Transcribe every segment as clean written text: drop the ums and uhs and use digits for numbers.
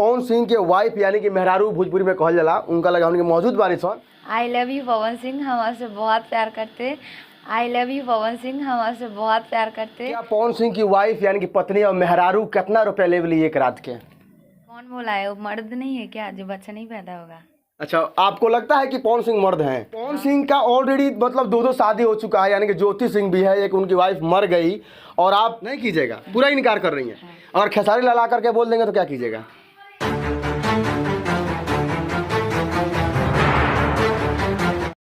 पवन सिंह के वाइफ यानी कि मेहरारू भोजपुरी में कहल जाला, उनका लगा उनके मौजूद बानी सन। I love you Pawan Singh, हमसे बहुत प्यार करते। I love you Pawan Singh, हमसे बहुत प्यार करते। क्या पवन सिंह की वाइफ यानी कि पत्नी और मेहरारू कितना रुपया ले ली एक रात के? कौन बोला है? वो मर्द नहीं है क्या जो बच्चा नहीं पैदा होगा? अच्छा, आपको लगता है कि पवन सिंह मर्द हैं? पवन सिंह का ऑलरेडी मतलब दो शादी हो चुका है, यानी कि ज्योति सिंह भी है, एक उनकी वाइफ मर गई और आप नहीं कीजिएगा, पूरा इनकार कर रही हैं। अगर खेसारी लाल आकर के बोल देंगे तो क्या कीजिएगा?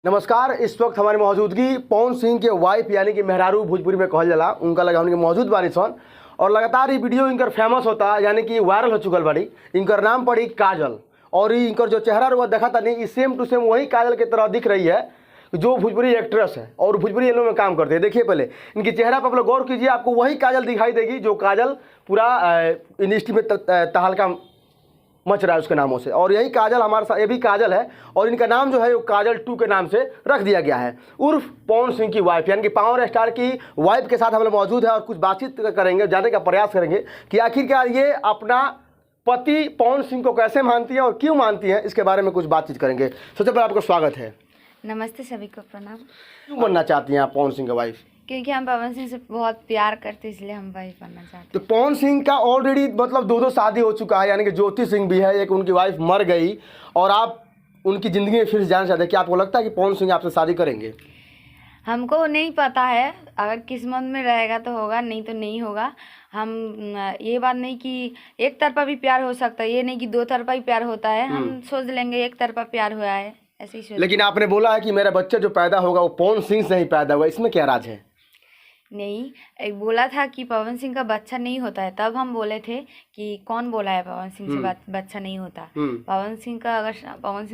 नमस्कार, इस वक्त हमारी मौजूदगी पवन सिंह के वाइफ यानी कि मेहरारू भोजपुरी में कहल जाला, उनका लगा उनके मौजूद बानी सन और लगातार ये वीडियो इनकर फेमस होता यानी कि वायरल हो चुकल बाड़ी। इनकर नाम पड़ी काजल और इनकर जो चेहरा रुआ देखा था नहीं, सेम टू सेम वही काजल की तरह दिख रही है जो भोजपुरी एक्ट्रेस है और भोजपुरी एल्बम में काम करते हैं। देखिए पहले इनके चेहरा पर आप लोग गौर कीजिए, आपको वही काजल दिखाई देगी जो काजल पूरा इंडस्ट्री में तहलका मच रहा है उसके नामों से। और यही काजल हमारे साथ, ये भी काजल है और इनका नाम जो है वो काजल 2 के नाम से रख दिया गया है, उर्फ पवन सिंह की वाइफ यानी कि पावर स्टार की वाइफ के साथ हम लोग मौजूद है और कुछ बातचीत करेंगे, जानने का प्रयास करेंगे कि आखिरकार ये अपना पति पवन सिंह को कैसे मानती हैं और क्यों मानती हैं, इसके बारे में कुछ बातचीत करेंगे। सबसे पहले आपका स्वागत है। नमस्ते, सभी को प्रणाम। क्यों बनना चाहती हैं आप पवन सिंह की वाइफ? क्योंकि हम पवन सिंह से बहुत प्यार करते इसलिए हम वाइफ बनना चाहते। तो पवन सिंह का ऑलरेडी मतलब दो शादी हो चुका है, यानी कि ज्योति सिंह भी है, एक उनकी वाइफ मर गई और आप उनकी ज़िंदगी में फिर से जाना चाहते हैं। क्या आपको लगता है कि पवन सिंह आपसे शादी करेंगे? हमको नहीं पता है, अगर किस्मत में रहेगा तो होगा, नहीं तो नहीं होगा। हम ये बात नहीं कि एक तरफा भी प्यार हो सकता है, ये नहीं कि 2 तरफा ही प्यार होता है। हम सोच लेंगे एक तरफा प्यार हुआ है, ऐसे ही सोच। लेकिन आपने बोला है कि मेरा बच्चा जो पैदा होगा वो पवन सिंह से ही पैदा होगा, इसमें क्या राज है? नहीं, एक बोला था कि पवन सिंह का बच्चा नहीं होता है, तब हम बोले थे कि कौन बोला है पवन सिंह से बच्चा नहीं होता। पवन सिंह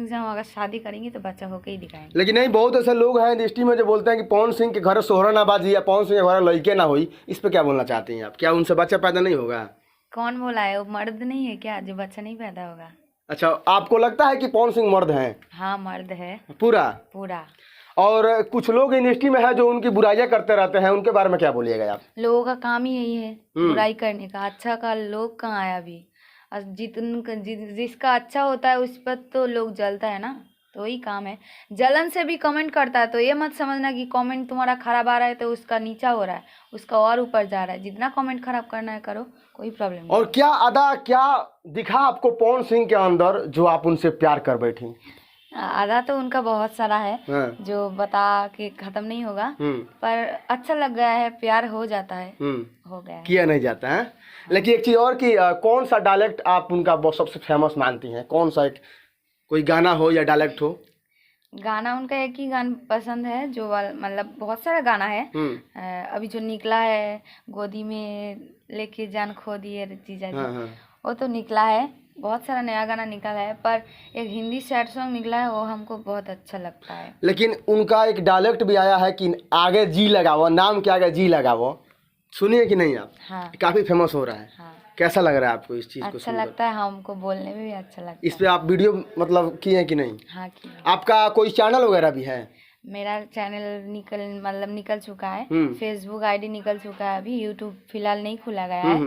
से हम अगर शादी करेंगे तो बच्चा होके ही दिखाएंगे। लेकिन नहीं, बहुत ऐसे लोग हैं इंडस्ट्री में जो बोलते हैं कि पवन सिंह के घर सोहरा ना बाजी या पवन सिंह के घर लड़के ना हुई, इस पर क्या बोलना चाहती हैं आप? क्या उनसे बच्चा पैदा नहीं होगा? कौन बोला है? वो मर्द नहीं है क्या जो बच्चा नहीं पैदा होगा? अच्छा, आपको लगता है कि पवन सिंह मर्द हैं? हाँ, मर्द है पूरा। और कुछ लोग इंडस्ट्री में है जो उनकी बुराइयां करते रहते हैं, उनके बारे में क्या बोलिएगा आप? लोगों का काम ही यही है बुराई करने का। अच्छा का लोग कहाँ आया अभी? जिसका अच्छा होता है उस पर तो लोग जलता है ना, तो वही काम है। जलन से भी कमेंट करता है, तो ये मत समझना कि कमेंट तुम्हारा खराब आ रहा है तो उसका नीचा हो रहा है, उसका और ऊपर जा रहा है। जितना कमेंट खराब करना है करो, कोई प्रॉब्लम नहीं। और क्या दिखा आपको पवन सिंह के अंदर जो आप उनसे प्यार कर बैठी? आधा तो उनका बहुत सारा है जो बता के खत्म नहीं होगा, पर अच्छा लग गया है, प्यार हो जाता है, हो गया है। किया नहीं जाता है। लेकिन एक चीज और कि कौन सा डायलेक्ट आप उनका सबसे फेमस मानती हैं? कौन सा, एक कोई गाना हो या डायलेक्ट हो? गाना उनका एक ही गाना पसंद है, जो मतलब बहुत सारा गाना है। अभी जो निकला है, गोदी में लेके जान खो दिए जीजा जी, वो तो निकला है। बहुत सारा नया गाना निकला है, पर एक हिंदी सैड सॉन्ग निकला है, वो हमको बहुत अच्छा लगता है। लेकिन उनका एक डायलेक्ट भी आया है कि आगे जी लगाओ, नाम के आगे जी लगाओ, सुनिए कि नहीं आप? हाँ, काफी फेमस हो रहा है। हाँ। कैसा लग रहा है आपको इस चीज को? अच्छा लगता है, हमको बोलने में भी अच्छा लगता है। इस पे आप वीडियो मतलब किए हैं कि नहीं? हाँ, किए। आपका कोई चैनल वगैरह भी है? मेरा चैनल निकल चुका है, फेसबुक आईडी निकल चुका है, अभी यूट्यूब फिलहाल नहीं खुला गया है।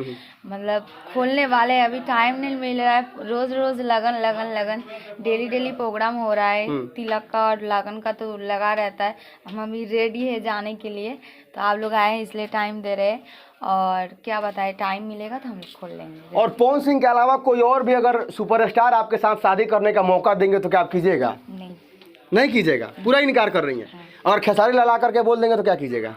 मतलब खोलने वाले, अभी टाइम नहीं मिल रहा है। रोज लगन डेली प्रोग्राम हो रहा है। तिलक का और लगन का तो लगा रहता है। हम अभी रेडी है जाने के लिए, तो आप लोग आए हैं इसलिए टाइम दे रहे हैं। और क्या बताए, टाइम मिलेगा तो हम लोग खोल लेंगे। और पवन सिंह के अलावा कोई और भी अगर सुपरस्टार आपके साथ शादी करने का मौका देंगे तो क्या आप कीजिएगा? नहीं कीजिएगा, पूरा इनकार कर रही हैं। और खेसारी लाल आकर के बोल देंगे तो क्या कीजिएगा?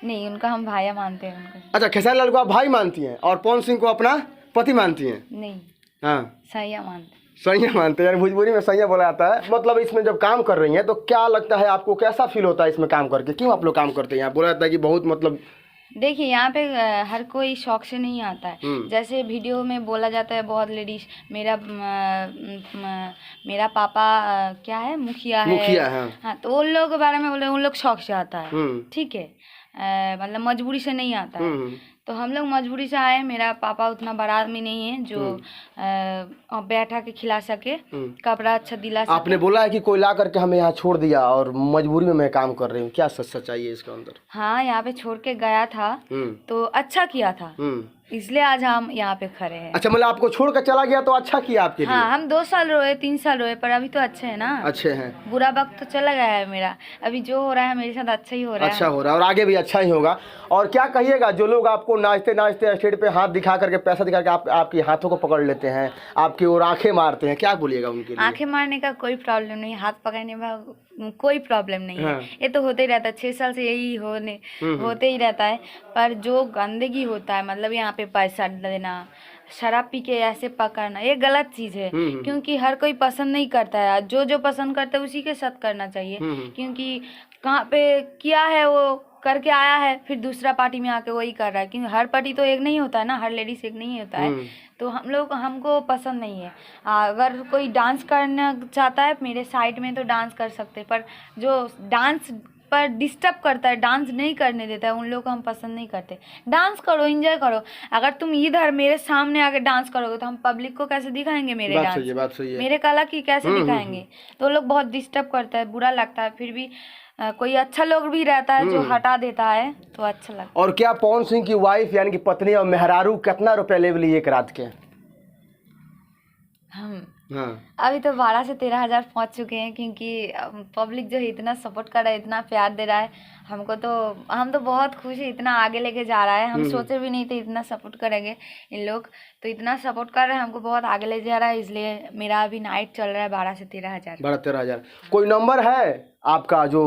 नहीं, उनका हम भाया मानते हैं उनको। अच्छा, खेसारी लाल को आप भाई मानती हैं और पवन सिंह को अपना पति मानती हैं? नहीं, हाँ, सैया मानते। सैया मानते हैं, यानी भोजपुरी में सैया बोला जाता है। मतलब इसमें जब काम कर रही हैं तो क्या लगता है आपको, कैसा फील होता है इसमें काम करके? क्यों आप लोग काम करते हैं? बोला जाता है कि बहुत मतलब देखिए, यहाँ पे हर कोई शौक से नहीं आता है। जैसे वीडियो में बोला जाता है बहुत लेडीज, मेरा पापा क्या है, मुखिया है। हाँ, तो उन लोगों के बारे में बोले, उन लोग शौक से आता है, ठीक है, मतलब मजबूरी से नहीं आता है। तो हम लोग मजबूरी से आए। मेरा पापा उतना बड़ा आदमी नहीं है जो बैठा के खिला सके, कपड़ा अच्छा दिला सके। आपने बोला है कि कोई ला करके हमें यहाँ छोड़ दिया और मजबूरी में मैं काम कर रही हूँ, क्या सच्चाई है इसके अंदर? हाँ, यहाँ पे छोड़ के गया था तो अच्छा किया था, इसलिए आज हम यहाँ पे खड़े हैं। अच्छा, मतलब आपको छोड़ कर चला गया तो अच्छा किया आपके लिए। हाँ, हम 2 साल रोए, 3 साल रोए, पर अभी तो अच्छे हैं ना। अच्छे हैं। बुरा वक्त तो चला गया है मेरा, अभी जो हो रहा है मेरे साथ अच्छा ही हो रहा है। अच्छा हो रहा है और आगे भी अच्छा ही होगा। और क्या कहिएगा जो लोग आपको नाचते नाचते स्टेज पे हाथ दिखा करके, पैसा दिखा करके आपके हाथों को पकड़ लेते हैं, आपकी ओर आंखें मारते हैं, क्या बोलिएगा उनके लिए? आंखें मारने का कोई प्रॉब्लम नहीं, हाथ पकड़ने का कोई प्रॉब्लम नहीं है। ये तो होते ही रहता है, 6 साल से यही होते ही रहता है। पर जो गंदगी होता है, मतलब यहाँ पे पैसा देना, शराब पी के ऐसे पकड़ना, ये गलत चीज है। क्योंकि हर कोई पसंद नहीं करता है, जो पसंद करता है उसी के साथ करना चाहिए। क्योंकि कहाँ पे किया है वो करके आया है, फिर दूसरा पार्टी में आके वही कर रहा है। क्योंकि हर पार्टी तो एक नहीं होता है ना, हर लेडीज एक नहीं होता है। तो हमको पसंद नहीं है। अगर कोई डांस करना चाहता है मेरे साइड में तो डांस कर सकते, पर जो डांस पर डिस्टर्ब करता है, डांस नहीं करने देता है, उन लोगों को हम पसंद नहीं करते। डांस करो, एंजॉय करो। अगर तुम इधर मेरे सामने आके डांस करोगे तो हम पब्लिक को कैसे दिखाएंगे मेरे डांस? बात सही है। मेरे कला की कैसे दिखाएंगे? तो लोग बहुत डिस्टर्ब करता है, बुरा लगता है। फिर भी कोई अच्छा लोग भी रहता है जो हटा देता है तो अच्छा लगता है। और क्या पवन सिंह की वाइफ यानी कि पत्नी और मेहरारू कितना रुपया ले ली एक रात के? अभी तो 12 से 13 हज़ार पहुँच चुके हैं। क्योंकि पब्लिक जो है इतना सपोर्ट कर रहा है, इतना प्यार दे रहा है हमको, तो हम तो बहुत खुश है। इतना आगे लेके जा रहा है, हम सोचे भी नहीं थे इतना सपोर्ट करेंगे इन लोग। तो इतना सपोर्ट कर रहे हैं, हमको बहुत आगे ले जा रहा है। इसलिए मेरा अभी नाइट चल रहा है 12 से 13 हज़ार। 12-13 हज़ार। कोई नंबर है आपका जो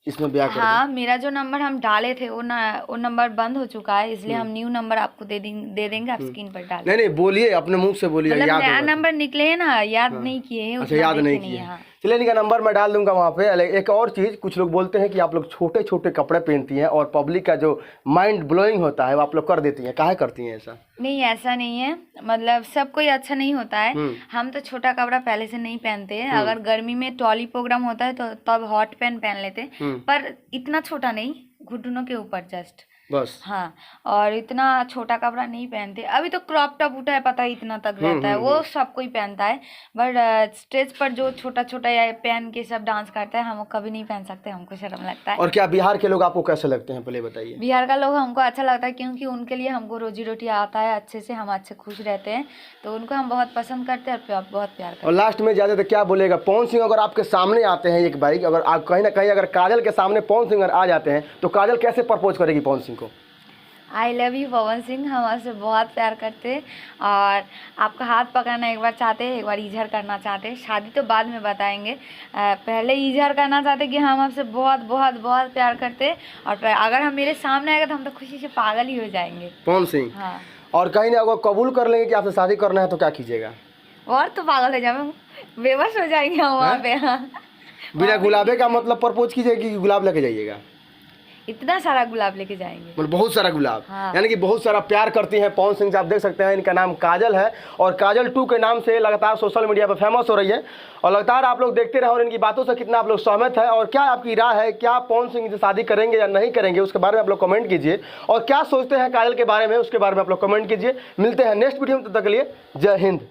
इसमें ब्याह कर? हाँ, मेरा जो नंबर हम डाले थे वो नंबर बंद हो चुका है। इसलिए हम न्यू नंबर आपको दे देंगे, आप स्क्रीन पर डाल। नहीं, बोलिए, अपने मुंह से बोलिए। मतलब नया नंबर निकले है ना, याद नहीं किए हैं। अच्छा, याद नहीं किए। चलिए, इनका नंबर मैं डाल दूंगा वहाँ पे। एक और चीज़, कुछ लोग बोलते हैं कि आप लोग छोटे छोटे कपड़े पहनती हैं और पब्लिक का जो माइंड ब्लोइंग होता है वो आप लोग कर देती हैं, काहे करती हैं ऐसा? नहीं, ऐसा नहीं है। मतलब सब कोई अच्छा नहीं होता है। हम तो छोटा कपड़ा पहले से नहीं पहनते हैं। अगर गर्मी में टॉली प्रोग्राम होता है तो तब हॉट पैंट पहन लेते, पर इतना छोटा नहीं, घुटनों के ऊपर जस्ट बस। हाँ, और इतना छोटा कपड़ा नहीं पहनते। अभी तो क्रॉप टॉप उठा है, पता है इतना तक रहता है, वो सब कोई पहनता है। बट स्टेज पर जो छोटा छोटा पहन के सब डांस करता है, हम कभी नहीं पहन सकते, हमको शर्म लगता है। और क्या बिहार के लोग आपको कैसे लगते हैं, पहले बताइए? बिहार का लोग हमको अच्छा लगता है, क्योंकि उनके लिए हमको रोजी रोटी आता है अच्छे से, हम अच्छे खुश रहते हैं, तो उनको हम बहुत पसंद करते हैं और बहुत प्यार करते हैं। और लास्ट में ज़्यादा तो क्या बोलेगा पवन सिंह, अगर आपके सामने आते हैं एक बारी, अगर आप कहीं ना कहीं अगर काजल के सामने पवन सिंह आ जाते हैं तो काजल कैसे प्रपोज करेगी पवन सिंह को? I love you Pawan Singh, हम आपसे बहुत प्यार करते हैं और आपका हाथ पकड़ना एक बार चाहते हैं, एक बार इजहार करना चाहते हैं। शादी तो बाद में बताएंगे, पहले इजहार करना चाहते हैं कि हम आपसे बहुत बहुत बहुत प्यार करते हैं। और अगर हम मेरे सामने आएगा तो हम तो खुशी से पागल ही हो जाएंगे पवन सिंह। हाँ, और कहीं ना अगर कबूल कर लेंगे कि आपसे शादी करना है तो क्या कीजिएगा? और तो पागल हो जाएंगे, बेबस हो जाएंगे हम वहाँ पे। बिना गुलाबे का मतलब प्रपोज कीजिएगा कि गुलाब लेके जाइएगा? इतना सारा गुलाब लेके जाएंगे, मतलब बहुत सारा गुलाब। हाँ। यानी कि बहुत सारा प्यार करती हैं पवन सिंह से। आप देख सकते हैं, इनका नाम काजल है और काजल 2 के नाम से लगातार सोशल मीडिया पर फेमस हो रही है। और लगातार आप लोग देखते रहे और इनकी बातों से कितना आप लोग सहमत है, और क्या आपकी राय है, क्या पवन सिंह से शादी करेंगे या नहीं करेंगे, उसके बारे में आप लोग कमेंट कीजिए। और क्या सोचते हैं काजल के बारे में, उसके बारे में आप लोग कमेंट कीजिए। मिलते हैं नेक्स्ट वीडियो में, तब तक के लिए जय हिंद।